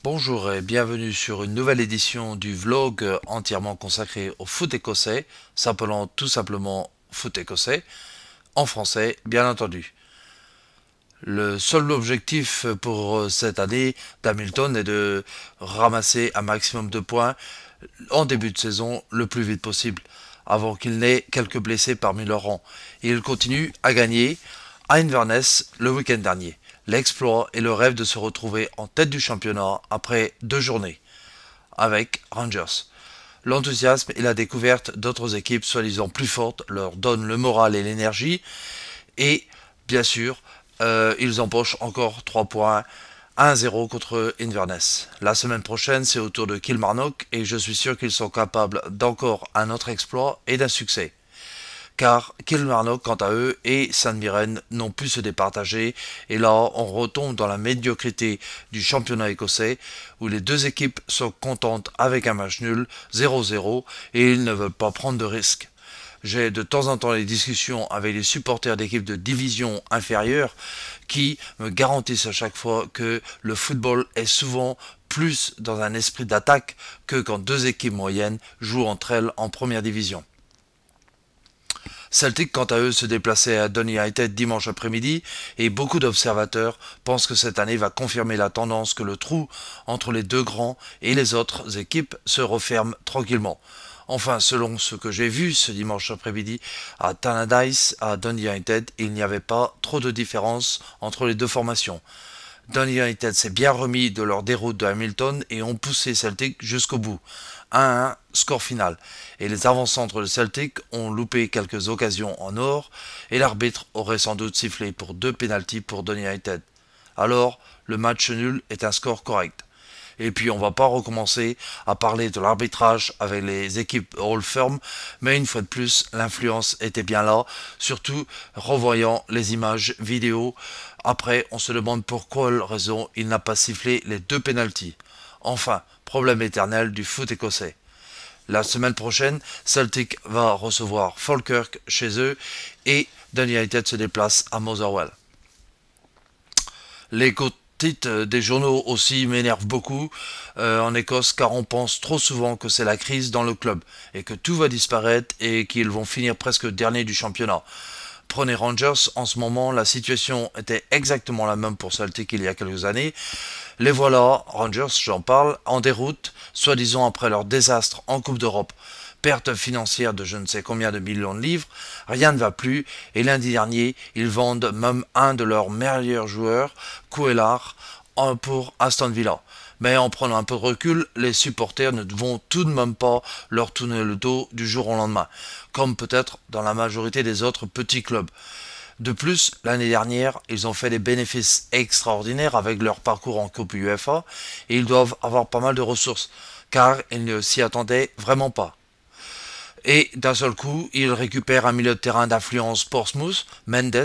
Bonjour et bienvenue sur une nouvelle édition du vlog entièrement consacré au foot écossais, s'appelant tout simplement foot écossais, en français bien entendu. Le seul objectif pour cette année d'Hamilton est de ramasser un maximum de points en début de saison le plus vite possible, avant qu'il n'ait quelques blessés parmi leurs rangs. Et il continue à gagner à Inverness le week-end dernier. L'exploit est le rêve de se retrouver en tête du championnat après 2 journées avec Rangers. L'enthousiasme et la découverte d'autres équipes soi-disant plus fortes leur donnent le moral et l'énergie et bien sûr ils empochent encore 3 points 1-0 contre Inverness. La semaine prochaine, c'est au tour de Kilmarnock et je suis sûr qu'ils sont capables d'encore un autre exploit et d'un succès. Car Kilmarnock, quant à eux, et St Mirren n'ont pu se départager, et là, on retombe dans la médiocrité du championnat écossais, où les deux équipes sont contentes avec un match nul, 0-0, et ils ne veulent pas prendre de risques. J'ai de temps en temps des discussions avec les supporters d'équipes de division inférieure qui me garantissent à chaque fois que le football est souvent plus dans un esprit d'attaque que quand deux équipes moyennes jouent entre elles en première division. Celtic, quant à eux, se déplaçait à Dundee United dimanche après-midi et beaucoup d'observateurs pensent que cette année va confirmer la tendance que le trou entre les deux grands et les autres équipes se referme tranquillement. Enfin, selon ce que j'ai vu ce dimanche après-midi à Tannadice, à Dundee United, il n'y avait pas trop de différence entre les deux formations. Dundee United s'est bien remis de leur déroute de Hamilton et ont poussé Celtic jusqu'au bout. 1-1, score final. Et les avant-centres de Celtic ont loupé quelques occasions en or et l'arbitre aurait sans doute sifflé pour 2 pénaltys pour Dundee United. Alors, le match nul est un score correct. Et puis on va pas recommencer à parler de l'arbitrage avec les équipes Old Firm, mais une fois de plus, l'influence était bien là, surtout revoyant les images vidéo. Après, on se demande pour quelle raison il n'a pas sifflé les 2 pénaltys. Enfin, problème éternel du foot écossais. La semaine prochaine, Celtic va recevoir Falkirk chez eux et Dundee United se déplace à Motherwell. Les titres des journaux aussi m'énervent beaucoup en Écosse car on pense trop souvent que c'est la crise dans le club et que tout va disparaître et qu'ils vont finir presque dernier du championnat. Prenez Rangers, en ce moment la situation était exactement la même pour Celtic il y a quelques années. Les voilà, Rangers j'en parle, en déroute, soi-disant après leur désastre en Coupe d'Europe. Perte financière de je ne sais combien de millions de livres, rien ne va plus, et lundi dernier, ils vendent même un de leurs meilleurs joueurs, Kouelar, pour Aston Villa. Mais en prenant un peu de recul, les supporters ne vont tout de même pas leur tourner le dos du jour au lendemain, comme peut-être dans la majorité des autres petits clubs. De plus, l'année dernière, ils ont fait des bénéfices extraordinaires avec leur parcours en Coupe UEFA et ils doivent avoir pas mal de ressources, car ils ne s'y attendaient vraiment pas. Et d'un seul coup, ils récupèrent un milieu de terrain d'influence Portsmouth, Mendes,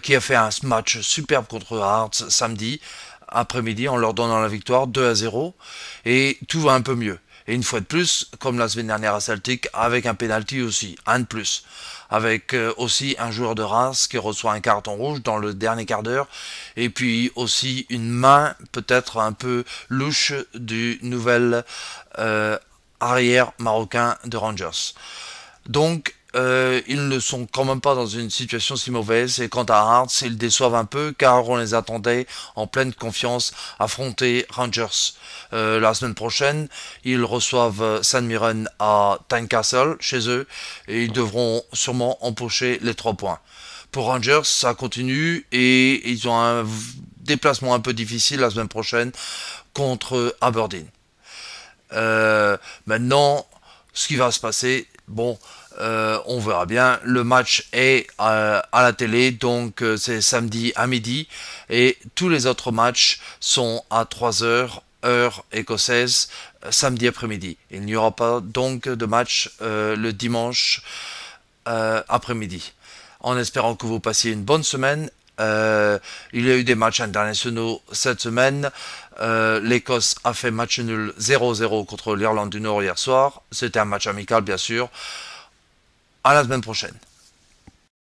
qui a fait un match superbe contre Hearts samedi après-midi en leur donnant la victoire 2-0 et tout va un peu mieux. Et une fois de plus, comme la semaine dernière à Celtic, avec un penalty aussi, un de plus. Avec aussi un joueur de Reims qui reçoit un carton rouge dans le dernier quart d'heure. Et puis aussi une main peut-être un peu louche du nouvel arrière marocain de Rangers. Donc, ils ne sont quand même pas dans une situation si mauvaise et quant à Hearts, ils déçoivent un peu car on les attendait en pleine confiance affronter Rangers. La semaine prochaine, ils reçoivent St Mirren à Tynecastle chez eux et ils devront sûrement empocher les 3 points. Pour Rangers, ça continue et ils ont un déplacement un peu difficile la semaine prochaine contre Aberdeen. Maintenant, ce qui va se passer, bon, on verra bien. Le match est à la télé, donc c'est samedi à midi. Et tous les autres matchs sont à 3 heures, heure écossaise, samedi après-midi. Il n'y aura pas donc de match le dimanche après-midi. En espérant que vous passiez une bonne semaine. Il y a eu des matchs internationaux cette semaine. L'Écosse a fait match nul 0-0 contre l'Irlande du Nord hier soir. C'était un match amical bien sûr. À la semaine prochaine.